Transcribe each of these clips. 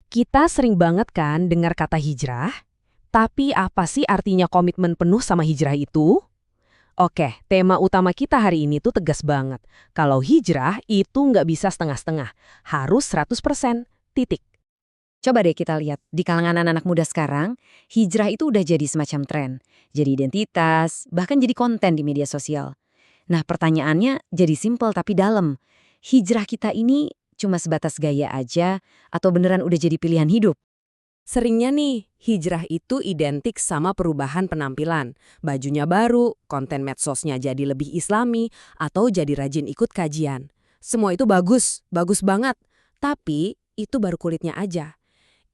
Kita sering banget kan dengar kata hijrah, tapi apa sih artinya komitmen penuh sama hijrah itu? Oke, tema utama kita hari ini tuh tegas banget. Kalau hijrah itu nggak bisa setengah-setengah, harus 100%, titik. Coba deh kita lihat, di kalangan anak-anak muda sekarang, hijrah itu udah jadi semacam tren. Jadi identitas, bahkan jadi konten di media sosial. Nah pertanyaannya jadi simpel tapi dalam. Hijrah kita ini cuma sebatas gaya aja, atau beneran udah jadi pilihan hidup? Seringnya nih, hijrah itu identik sama perubahan penampilan. Bajunya baru, konten medsosnya jadi lebih islami, atau jadi rajin ikut kajian. Semua itu bagus, bagus banget. Tapi itu baru kulitnya aja.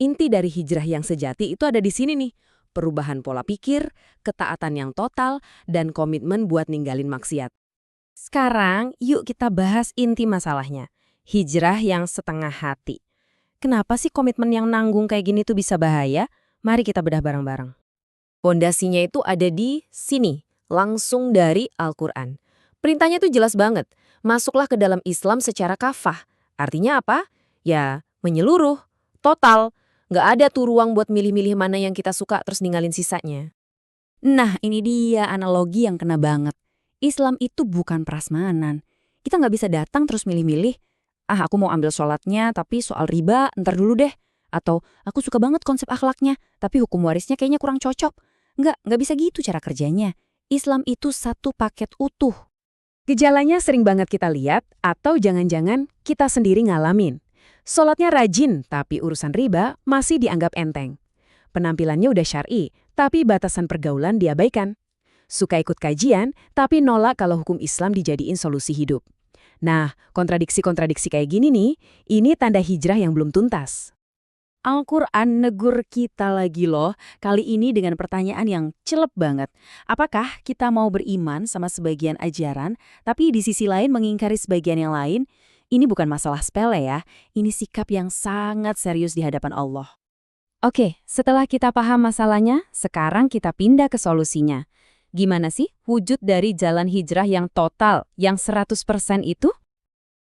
Inti dari hijrah yang sejati itu ada di sini nih. Perubahan pola pikir, ketaatan yang total, dan komitmen buat ninggalin maksiat. Sekarang, yuk kita bahas inti masalahnya. Hijrah yang setengah hati. Kenapa sih komitmen yang nanggung kayak gini tuh bisa bahaya? Mari kita bedah bareng-bareng. Pondasinya itu ada di sini, langsung dari Al-Quran. Perintahnya tuh jelas banget. Masuklah ke dalam Islam secara kafah. Artinya apa? Ya, menyeluruh, total. Nggak ada tuh ruang buat milih-milih mana yang kita suka terus ninggalin sisanya. Nah ini dia analogi yang kena banget. Islam itu bukan prasmanan. Kita nggak bisa datang terus milih-milih. Ah aku mau ambil sholatnya tapi soal riba ntar dulu deh. Atau aku suka banget konsep akhlaknya tapi hukum warisnya kayaknya kurang cocok. Nggak bisa gitu cara kerjanya. Islam itu satu paket utuh. Gejalanya sering banget kita lihat, atau jangan-jangan kita sendiri ngalamin. Sholatnya rajin, tapi urusan riba masih dianggap enteng. Penampilannya udah syar'i, tapi batasan pergaulan diabaikan. Suka ikut kajian, tapi nolak kalau hukum Islam dijadiin solusi hidup. Nah, kontradiksi-kontradiksi kayak gini nih, ini tanda hijrah yang belum tuntas. Al-Quran negur kita lagi loh, kali ini dengan pertanyaan yang celep banget. Apakah kita mau beriman sama sebagian ajaran, tapi di sisi lain mengingkari sebagian yang lain? Ini bukan masalah sepele ya, ini sikap yang sangat serius di hadapan Allah. Oke, setelah kita paham masalahnya, sekarang kita pindah ke solusinya. Gimana sih wujud dari jalan hijrah yang total, yang 100% itu?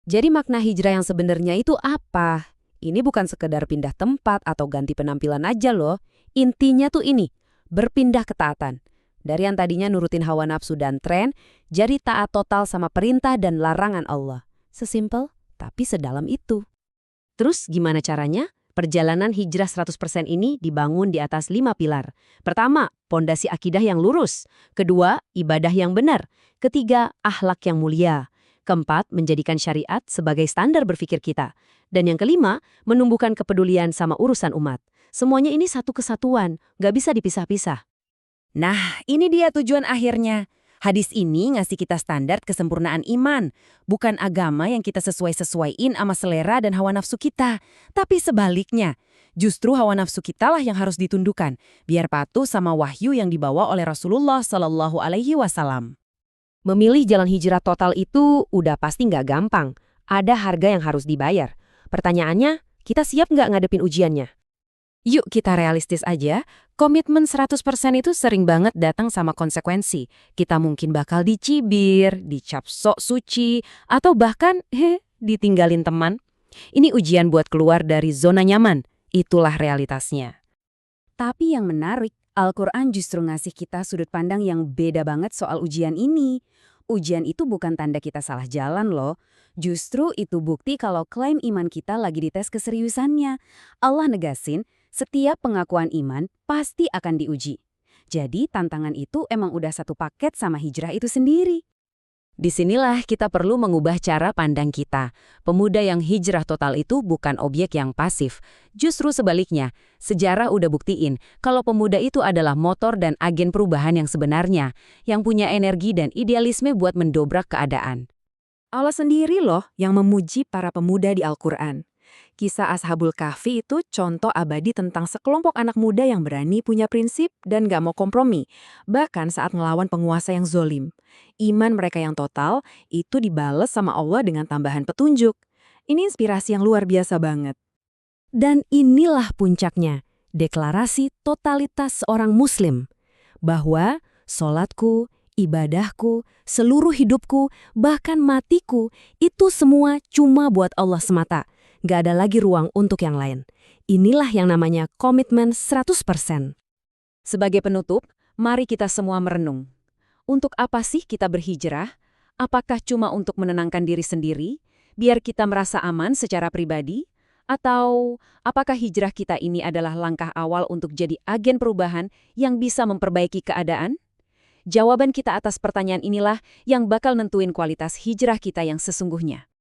Jadi makna hijrah yang sebenarnya itu apa? Ini bukan sekedar pindah tempat atau ganti penampilan aja loh. Intinya tuh ini, berpindah ketaatan. Dari yang tadinya nurutin hawa nafsu dan tren, jadi taat total sama perintah dan larangan Allah. Sesimpel, tapi sedalam itu. Terus gimana caranya? Perjalanan hijrah 100% ini dibangun di atas 5 pilar. Pertama, pondasi akidah yang lurus. Kedua, ibadah yang benar. Ketiga, akhlak yang mulia. Keempat, menjadikan syariat sebagai standar berpikir kita. Dan yang kelima, menumbuhkan kepedulian sama urusan umat. Semuanya ini satu kesatuan, nggak bisa dipisah-pisah. Nah, ini dia tujuan akhirnya. Hadis ini ngasih kita standar kesempurnaan iman. Bukan agama yang kita sesuai-sesuaiin sama selera dan hawa nafsu kita. Tapi sebaliknya, justru hawa nafsu kita lah yang harus ditundukkan, biar patuh sama wahyu yang dibawa oleh Rasulullah SAW. Memilih jalan hijrah total itu udah pasti nggak gampang. Ada harga yang harus dibayar. Pertanyaannya, kita siap nggak ngadepin ujiannya? Yuk kita realistis aja, komitmen 100% itu sering banget datang sama konsekuensi. Kita mungkin bakal dicibir, dicap sok suci, atau bahkan, ditinggalin teman. Ini ujian buat keluar dari zona nyaman. Itulah realitasnya. Tapi yang menarik, Al-Quran justru ngasih kita sudut pandang yang beda banget soal ujian ini. Ujian itu bukan tanda kita salah jalan loh. Justru itu bukti kalau klaim iman kita lagi dites keseriusannya. Allah negasin, setiap pengakuan iman pasti akan diuji. Jadi tantangan itu emang udah satu paket sama hijrah itu sendiri. Disinilah kita perlu mengubah cara pandang kita. Pemuda yang hijrah total itu bukan objek yang pasif. Justru sebaliknya, sejarah udah buktiin kalau pemuda itu adalah motor dan agen perubahan yang sebenarnya, yang punya energi dan idealisme buat mendobrak keadaan. Allah sendiri loh yang memuji para pemuda di Al-Quran. Kisah Ashabul Kahfi itu contoh abadi tentang sekelompok anak muda yang berani punya prinsip dan gak mau kompromi, bahkan saat ngelawan penguasa yang zolim. Iman mereka yang total itu dibales sama Allah dengan tambahan petunjuk. Ini inspirasi yang luar biasa banget. Dan inilah puncaknya, deklarasi totalitas seorang muslim. Bahwa sholatku, ibadahku, seluruh hidupku, bahkan matiku, itu semua cuma buat Allah semata. Gak ada lagi ruang untuk yang lain. Inilah yang namanya komitmen 100%. Sebagai penutup, mari kita semua merenung. Untuk apa sih kita berhijrah? Apakah cuma untuk menenangkan diri sendiri, biar kita merasa aman secara pribadi? Atau apakah hijrah kita ini adalah langkah awal untuk jadi agen perubahan yang bisa memperbaiki keadaan? Jawaban kita atas pertanyaan inilah yang bakal nentuin kualitas hijrah kita yang sesungguhnya.